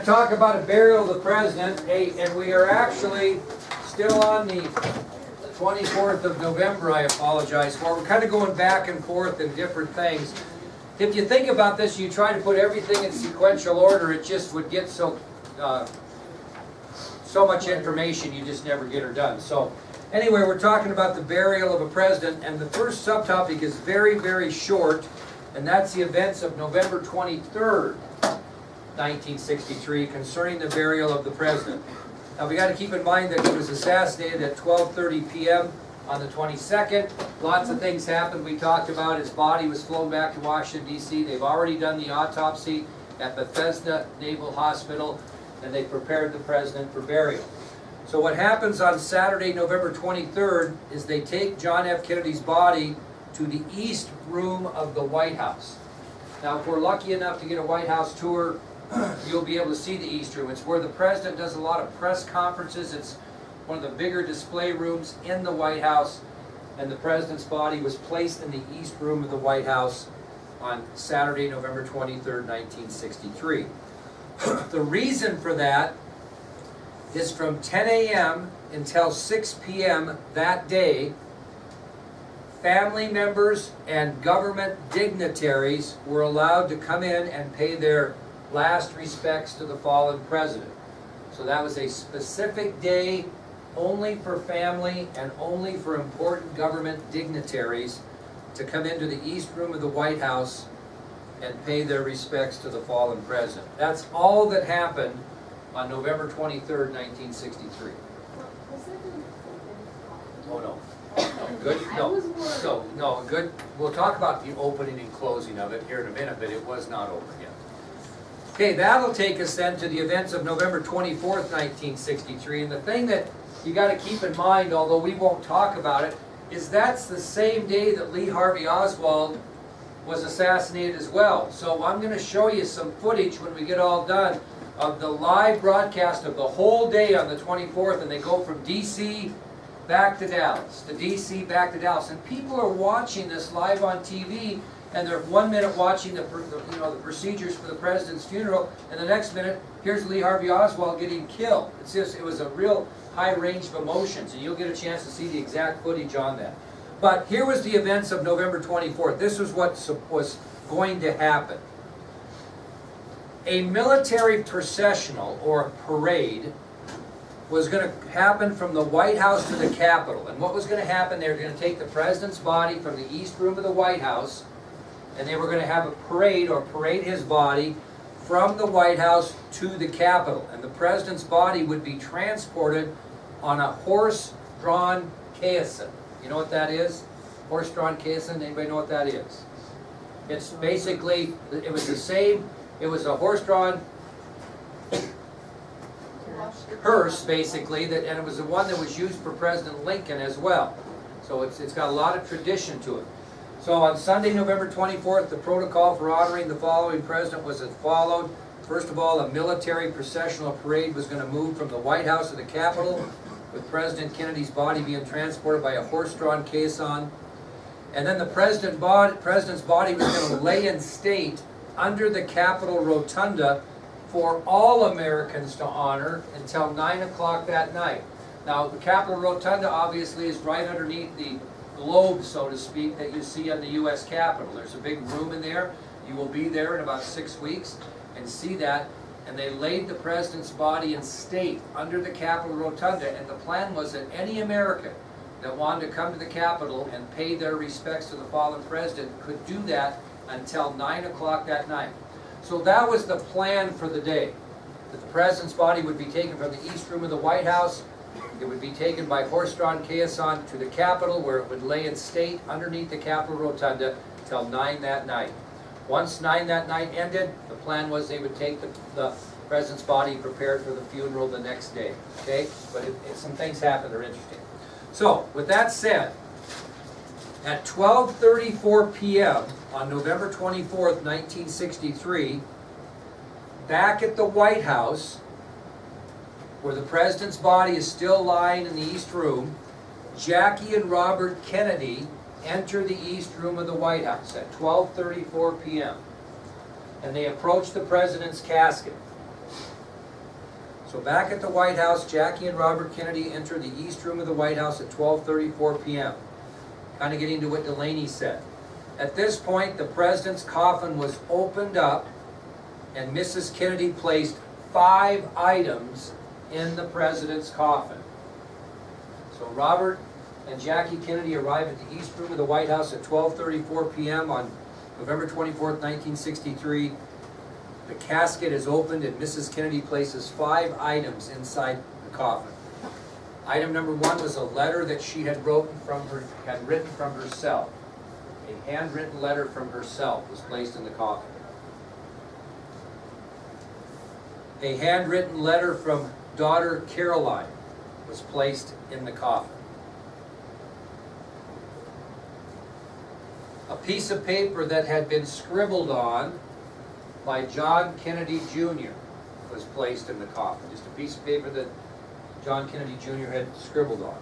Talk about a burial of the president, and we are actually still on the 24th of November, I apologize for. We're kind of going back and forth in different things. If you think about this, you try to put everything in sequential order, it just would get so much information you just never get her done. So anyway, we're talking about the burial of a president, and the first subtopic is very, very short, and that's the events of November 23rd. 1963, concerning the burial of the president. Now we got to keep in mind that he was assassinated at 12:30 p.m. on the 22nd. Lots of things happened. We talked about his body was flown back to Washington, D.C. They've already done the autopsy at Bethesda Naval Hospital, and they prepared the president for burial. So what happens on Saturday, November 23rd, is they take John F. Kennedy's body to the East Room of the White House. Now, if we're lucky enough to get a White House tour, you'll be able to see the East Room. It's where the president does a lot of press conferences. It's one of the bigger display rooms in the White House, and the president's body was placed in the East Room of the White House on Saturday, November 23rd, 1963. The reason for that is from 10 a.m. until 6 p.m. that day, family members and government dignitaries were allowed to come in and pay their last respects to the fallen president. So that was a specific day only for family and only for important government dignitaries to come into the East Room of the White House and pay their respects to the fallen president. That's all that happened on November 23rd, 1963. Oh no. Good? No, good. We'll talk about the opening and closing of it here in a minute, but it was not open yet. Okay, that'll take us then to the events of November 24th, 1963. And the thing that you got to keep in mind, although we won't talk about it, is that's the same day that Lee Harvey Oswald was assassinated as well. So I'm going to show you some footage when we get all done of the live broadcast of the whole day on the 24th, and they go from D.C. back to Dallas, to D.C. back to Dallas. And people are watching this live on TV, and they're 1 minute watching the procedures for the president's funeral, and the next minute, here's Lee Harvey Oswald getting killed. It was a real high range of emotions, and you'll get a chance to see the exact footage on that. But here was the events of November 24th. This was what was going to happen. A military processional, or parade, was going to happen from the White House to the Capitol. And what was going to happen, they were going to take the president's body from the East Room of the White House, and they were going to have a parade, or parade his body, from the White House to the Capitol. And the president's body would be transported on a horse-drawn caisson. You know what that is? Horse-drawn caisson, anybody know what that is? It's basically, it was the same, it was a horse-drawn hearse, basically, and it was the one that was used for President Lincoln as well. So it's got a lot of tradition to it. So on Sunday, November 24th, the protocol for honoring the following president was as followed. First of all, a military processional parade was going to move from the White House to the Capitol, with President Kennedy's body being transported by a horse-drawn caisson. And then the president's body was going to lay in state under the Capitol Rotunda for all Americans to honor until 9 o'clock that night. Now, the Capitol Rotunda obviously is right underneath the globe, so to speak, that you see on the U.S. Capitol. There's a big room in there. You will be there in about 6 weeks and see that. And they laid the president's body in state under the Capitol Rotunda, and the plan was that any American that wanted to come to the Capitol and pay their respects to the fallen president could do that until 9 o'clock that night. So that was the plan for the day, that the president's body would be taken from the East Room of the White House. It would be taken by horse-drawn caisson to the Capitol, where it would lay in state underneath the Capitol Rotunda till 9 that night. Once 9 that night ended, the plan was they would take the president's body prepared for the funeral the next day. Okay? But some things happened that are interesting. So, with that said, at 12:34 p.m. on November 24th, 1963, back at the White House, where the president's body is still lying in the East Room, Jackie and Robert Kennedy enter the East Room of the White House at 12:34 p.m. and they approach the president's casket. So back at the White House, Jackie and Robert Kennedy enter the East Room of the White House at 12:34 p.m. Kind of getting to what Delaney said. At this point, the president's coffin was opened up and Mrs. Kennedy placed 5 items in the president's coffin. So Robert and Jackie Kennedy arrive at the East Room of the White House at 12:34 p.m. on November 24th, 1963. The casket is opened and Mrs. Kennedy places 5 items inside the coffin. Item number 1 was a letter that she had written from herself. A handwritten letter from herself was placed in the coffin. A handwritten letter from daughter Caroline was placed in the coffin. A piece of paper that had been scribbled on by John Kennedy Jr. was placed in the coffin. Just a piece of paper that John Kennedy Jr. had scribbled on.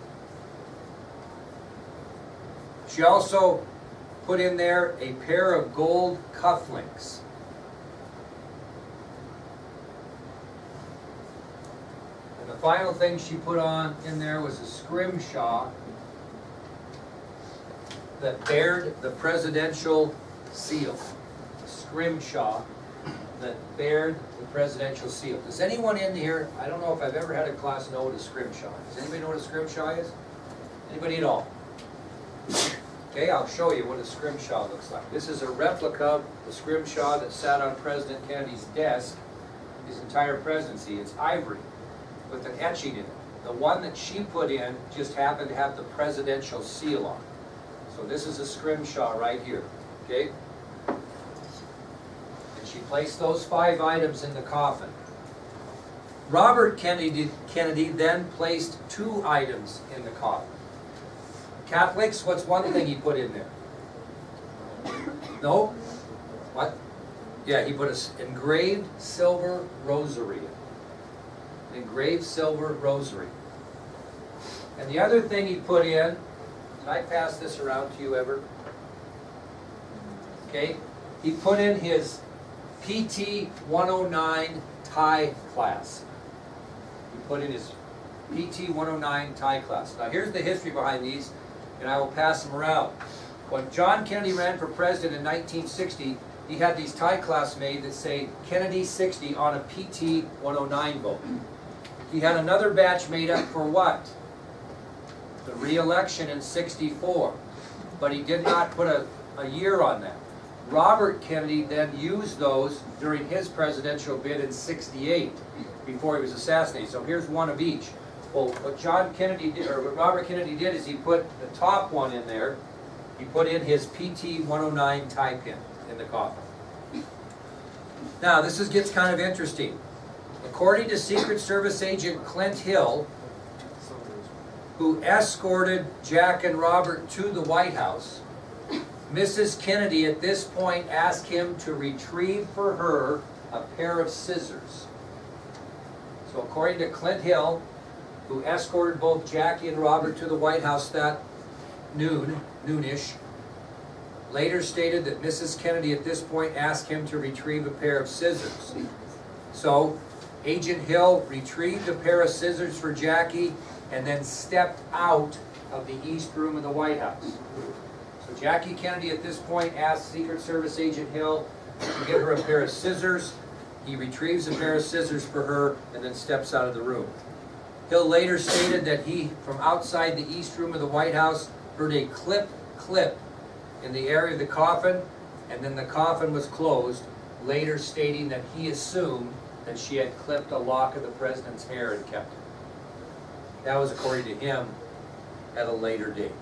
She also put in there a pair of gold cufflinks. And the final thing she put on in there was a scrimshaw that bared the presidential seal. A scrimshaw that bared the presidential seal. Does anyone in here, I don't know if I've ever had a class know what a scrimshaw is. Does anybody know what a scrimshaw is? Anybody at all? Okay, I'll show you what a scrimshaw looks like. This is a replica of the scrimshaw that sat on President Kennedy's desk his entire presidency. It's ivory with an etching in it. The one that she put in just happened to have the presidential seal on. So this is a scrimshaw right here, okay? And she placed those 5 items in the coffin. Robert Kennedy then placed 2 items in the coffin. Catholics, what's one thing he put in there? No? What? Yeah, he put an engraved silver rosary in. An engraved silver rosary. And the other thing he put in, did I pass this around to you ever? Okay, he put in his PT 109 tie class. He put in his PT 109 tie class. Now here's the history behind these, and I will pass them around. When John Kennedy ran for president in 1960, he had these tie class made that say Kennedy 60 on a PT 109 vote. He had another batch made up for what? The re-election in 64. But he did not put a year on that. Robert Kennedy then used those during his presidential bid in 68 before he was assassinated. So here's one of each. Well, what John Kennedy did, or what Robert Kennedy did, is he put the top one in there. He put in his PT 109 tie pin in the coffin. Now, this gets kind of interesting. According to Secret Service agent Clint Hill, who escorted Jack and Robert to the White House, Mrs. Kennedy at this point asked him to retrieve for her a pair of scissors. So according to Clint Hill, who escorted both Jackie and Robert to the White House that noonish, later stated that Mrs. Kennedy at this point asked him to retrieve a pair of scissors. So Agent Hill retrieved a pair of scissors for Jackie and then stepped out of the East Room of the White House. So Jackie Kennedy at this point asked Secret Service Agent Hill to give her a pair of scissors. He retrieves a pair of scissors for her and then steps out of the room. Hill later stated that he, from outside the East Room of the White House, heard a clip in the area of the coffin, and then the coffin was closed, later stating that he assumed that she had clipped a lock of the president's hair and kept it. That was according to him at a later date.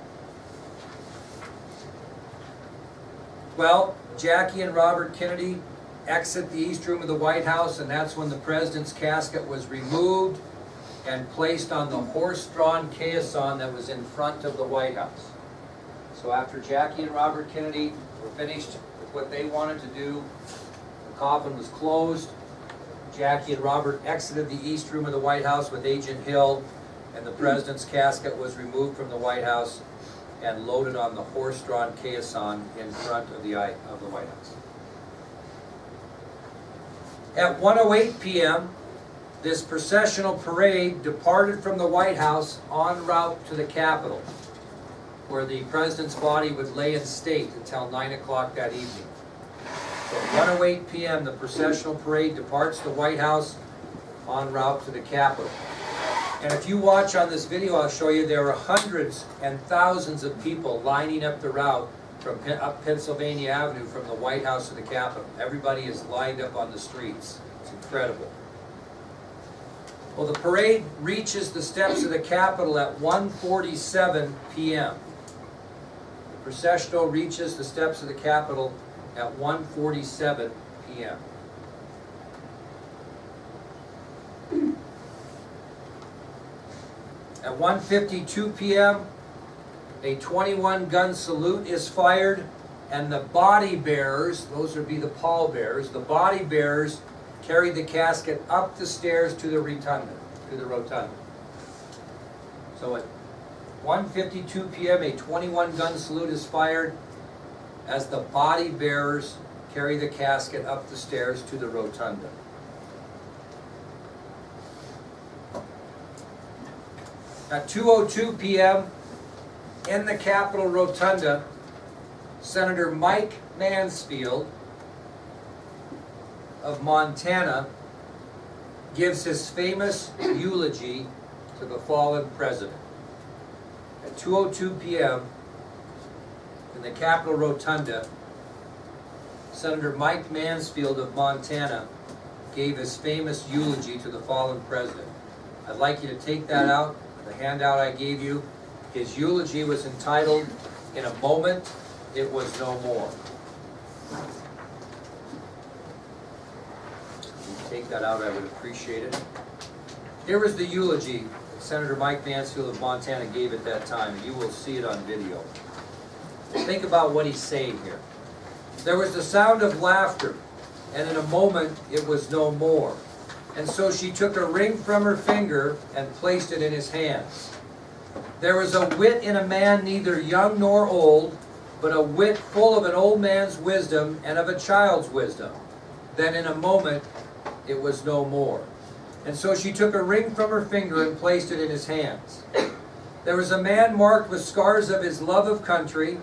Well, Jackie and Robert Kennedy exit the East Room of the White House, and that's when the president's casket was removed and placed on the horse-drawn caisson that was in front of the White House. So after Jackie and Robert Kennedy were finished with what they wanted to do, the coffin was closed. Jackie and Robert exited the East Room of the White House with Agent Hill, and the president's casket was removed from the White House and loaded on the horse-drawn caisson in front of the White House. At 1:08 p.m., this processional parade departed from the White House en route to the Capitol, where the president's body would lay in state until 9 o'clock that evening. So at 1:08 p.m., the processional parade departs the White House en route to the Capitol. And if you watch on this video, I'll show you there are hundreds and thousands of people lining up the route from up Pennsylvania Avenue from the White House to the Capitol. Everybody is lined up on the streets. It's incredible. Well, the parade reaches the steps of the Capitol at 1:47 p.m. The processional reaches the steps of the Capitol at 1:47 p.m. At 1:52 p.m., a 21-gun salute is fired, and the body bearers, those would be the pallbearers, the body bearers carry the casket up the stairs to the rotunda. So at 1:52 p.m., a 21-gun salute is fired as the body bearers carry the casket up the stairs to the rotunda. At 2:02 p.m., in the Capitol Rotunda, Senator Mike Mansfield of Montana gives his famous eulogy to the fallen president. At 2:02 p.m., in the Capitol Rotunda, Senator Mike Mansfield of Montana gave his famous eulogy to the fallen president. I'd like you to take that out, the handout I gave you. His eulogy was entitled, "In a Moment, It Was No More." If you take that out, I would appreciate it. Here was the eulogy that Senator Mike Mansfield of Montana gave at that time. You will see it on video. Think about what he's saying here. There was the sound of laughter, and in a moment it was no more. And so she took a ring from her finger and placed it in his hands. There was a wit in a man neither young nor old, but a wit full of an old man's wisdom and of a child's wisdom. Then in a moment it was no more. And so she took a ring from her finger and placed it in his hands. There was a man marked with scars of his love of country,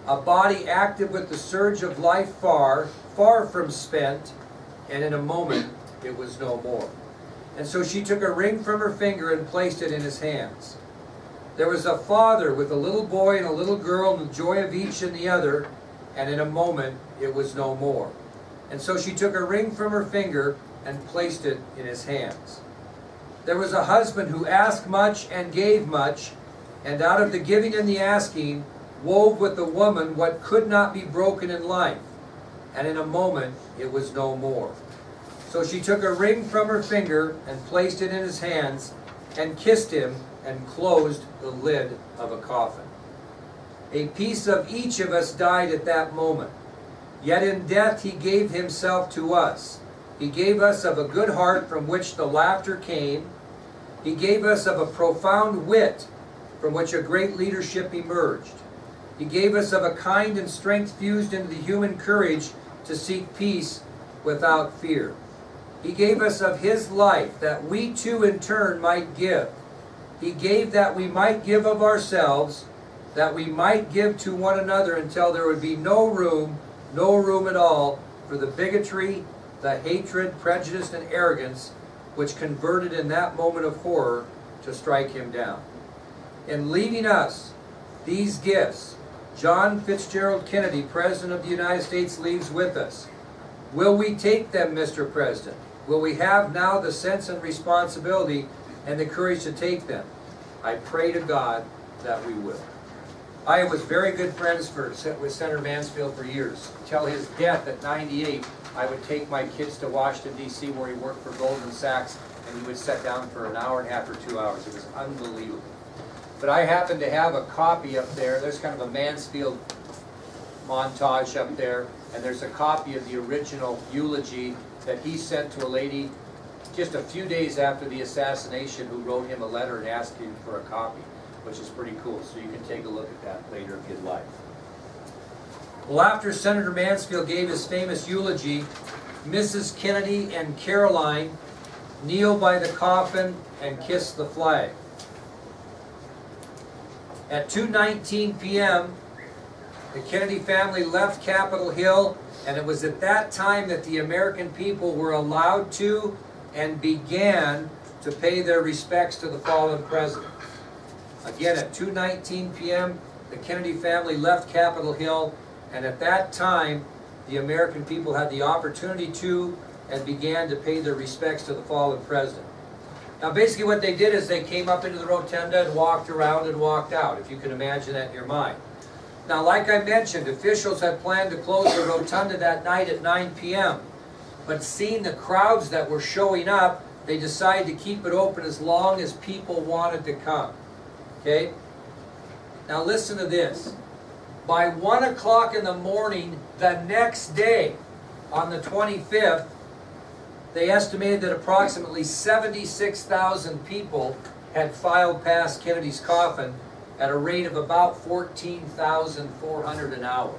a body active with the surge of life far, far from spent, and in a moment it was no more. And so she took a ring from her finger and placed it in his hands. There was a father with a little boy and a little girl, and the joy of each in the other, and in a moment it was no more. And so she took a ring from her finger and placed it in his hands. There was a husband who asked much and gave much, and out of the giving and the asking, wove with the woman what could not be broken in life, and in a moment it was no more. So she took a ring from her finger and placed it in his hands, and kissed him, and closed the lid of a coffin. A piece of each of us died at that moment. Yet in death he gave himself to us. He gave us of a good heart from which the laughter came. He gave us of a profound wit from which a great leadership emerged. He gave us of a kind and strength fused into the human courage to seek peace without fear. He gave us of his life that we too in turn might give. He gave that we might give of ourselves, that we might give to one another until there would be no room at all for the bigotry, the hatred, prejudice, and arrogance which converted in that moment of horror to strike him down. In leaving us these gifts, John Fitzgerald Kennedy, President of the United States, leaves with us. Will we take them, Mr. President? Will we have now the sense and responsibility and the courage to take them? I pray to God that we will. I was very good friends with Senator Mansfield for years. Until his death at 98, I would take my kids to Washington, D.C., where he worked for Goldman Sachs, and he would sit down for an hour and a half or 2 hours. It was unbelievable. But I happen to have a copy up there. There's kind of a Mansfield montage up there, and there's a copy of the original eulogy that he sent to a lady just a few days after the assassination who wrote him a letter and asked him for a copy, which is pretty cool. So you can take a look at that later if you'd like. Well, after Senator Mansfield gave his famous eulogy, Mrs. Kennedy and Caroline kneel by the coffin, and kiss the flag. At 2:19 p.m., the Kennedy family left Capitol Hill, and it was at that time that the American people were allowed to and began to pay their respects to the fallen president. Again, at 2:19 p.m., the Kennedy family left Capitol Hill, and at that time, the American people had the opportunity to and began to pay their respects to the fallen president. Now, basically what they did is they came up into the rotunda and walked around and walked out, if you can imagine that in your mind. Now, like I mentioned, officials had planned to close the rotunda that night at 9 p.m., but seeing the crowds that were showing up, they decided to keep it open as long as people wanted to come. Okay? Now listen to this. By 1 o'clock in the morning the next day, on the 25th, they estimated that approximately 76,000 people had filed past Kennedy's coffin at a rate of about 14,400 an hour.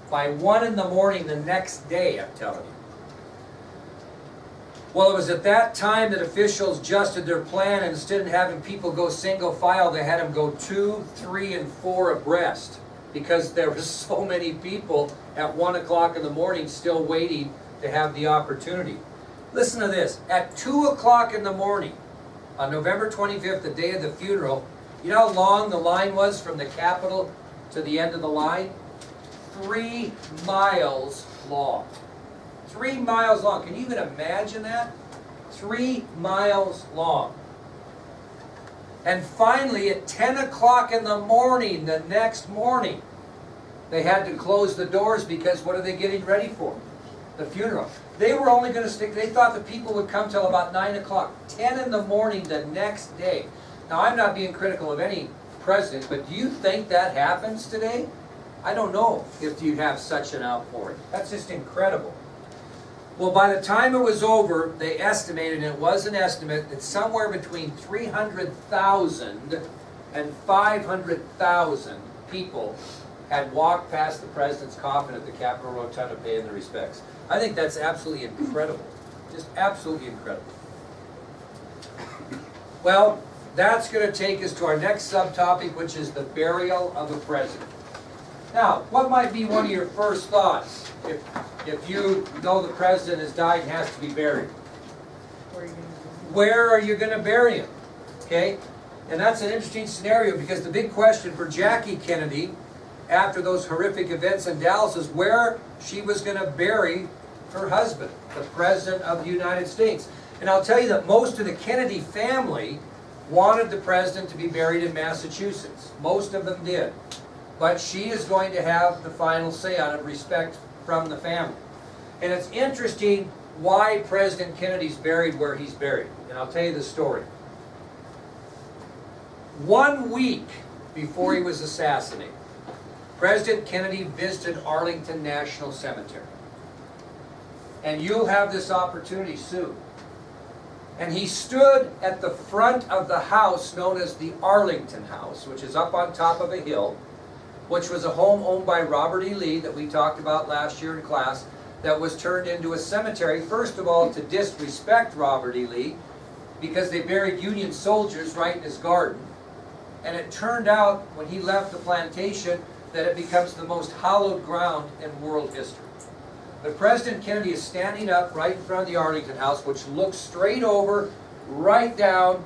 By 1 in the morning the next day, I'm telling you. Well, it was at that time that officials adjusted their plan, and instead of having people go single file, they had them go 2, 3, and 4 abreast, because there were so many people at 1 o'clock in the morning still waiting to have the opportunity. Listen to this. At 2 o'clock in the morning, on November 25th, the day of the funeral, you know how long the line was from the Capitol to the end of the line? 3 miles long. 3 miles long. Can you even imagine that? 3 miles long. And finally, at 10 o'clock in the morning, the next morning, they had to close the doors because what are they getting ready for? The funeral. They were only going to stick, they thought the people would come till about 9 o'clock. 10 in the morning the next day. Now, I'm not being critical of any president, but do you think that happens today? I don't know if you'd have such an outpouring. That's just incredible. Well, by the time it was over, they estimated, and it was an estimate, that somewhere between 300,000 and 500,000 people had walked past the president's coffin at the Capitol Rotunda paying their respects. I think that's absolutely incredible. Just absolutely incredible. Well, that's going to take us to our next subtopic, which is the burial of a president. Now, what might be one of your first thoughts if you know the president has died and has to be buried? Where are you going to bury him? Okay? And that's an interesting scenario, because the big question for Jackie Kennedy after those horrific events in Dallas is where she was going to bury her husband, the President of the United States. And I'll tell you that most of the Kennedy family wanted the president to be buried in Massachusetts. Most of them did. But she is going to have the final say on it, respect from the family. And it's interesting why President Kennedy's buried where he's buried. And I'll tell you the story. 1 week before he was assassinated, President Kennedy visited Arlington National Cemetery. And you'll have this opportunity soon. And he stood at the front of the house known as the Arlington House, which is up on top of a hill, which was a home owned by Robert E. Lee that we talked about last year in class, that was turned into a cemetery, first of all, to disrespect Robert E. Lee, because they buried Union soldiers right in his garden. And it turned out, when he left the plantation, that it becomes the most hallowed ground in world history. But President Kennedy is standing up right in front of the Arlington House, which looks straight over, right down,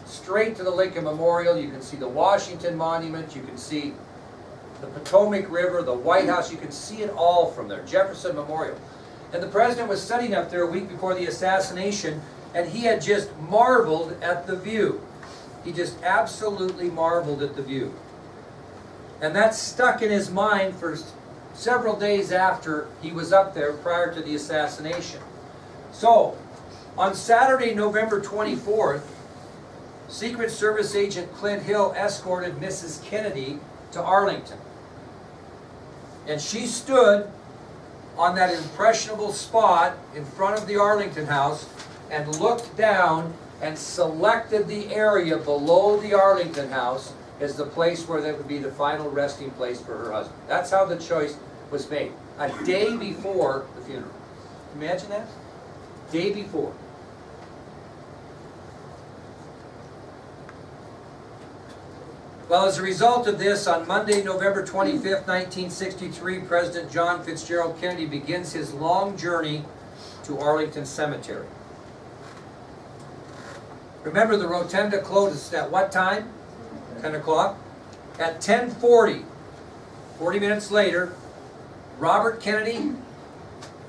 straight to the Lincoln Memorial. You can see the Washington Monument, you can see the Potomac River, the White House, you can see it all from there, Jefferson Memorial. And the president was sitting up there a week before the assassination, and he had just marveled at the view. He just absolutely marveled at the view. And that stuck in his mind for several days after he was up there prior to the assassination. So, on Saturday, November 24th, Secret Service agent Clint Hill escorted Mrs. Kennedy to Arlington. And she stood on that impressionable spot in front of the Arlington House and looked down and selected the area below the Arlington House as the place where that would be the final resting place for her husband. That's how the choice was made, a day before the funeral. Imagine that? day before. Well, as a result of this, on Monday, November 25th, 1963, President John Fitzgerald Kennedy begins his long journey to Arlington Cemetery. Remember, the rotunda closed at what time? 10 o'clock. At 10:40, 40 minutes later, Robert Kennedy,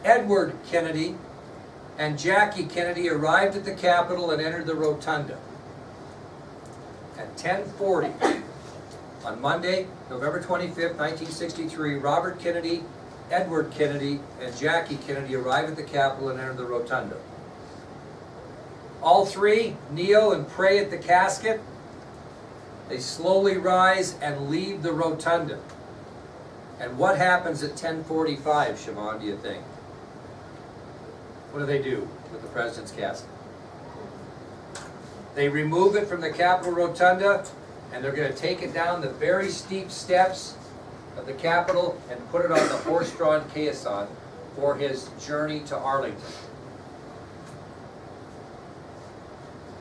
Edward Kennedy, and Jackie Kennedy arrived at the Capitol and entered the rotunda. At 10:40, on Monday, November 25th, 1963, Robert Kennedy, Edward Kennedy, and Jackie Kennedy arrived at the Capitol and entered the rotunda. All three kneel and pray at the casket. They slowly rise and leave the rotunda. And what happens at 10:45, Siobhan, do you think? What do they do with the president's casket? They remove it from the Capitol rotunda, and they're going to take it down the very steep steps of the Capitol and put it on the horse-drawn caisson for his journey to Arlington.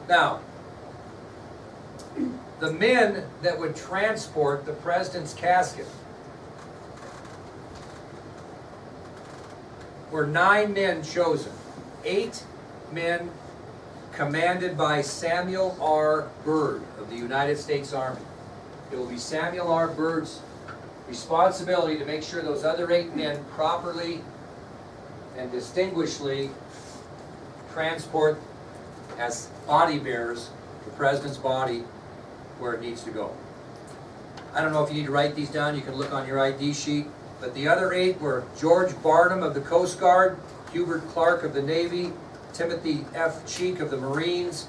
Now, the men that would transport the president's casket were 9 men chosen. 8 men commanded by Samuel R. Byrd of the United States Army. It will be Samuel R. Byrd's responsibility to make sure those other 8 men properly and distinguishedly transport as body bearers the president's body where it needs to go. I don't know if you need to write these down, you can look on your ID sheet, but the other 8 were George Barnum of the Coast Guard, Hubert Clark of the Navy, Timothy F. Cheek of the Marines,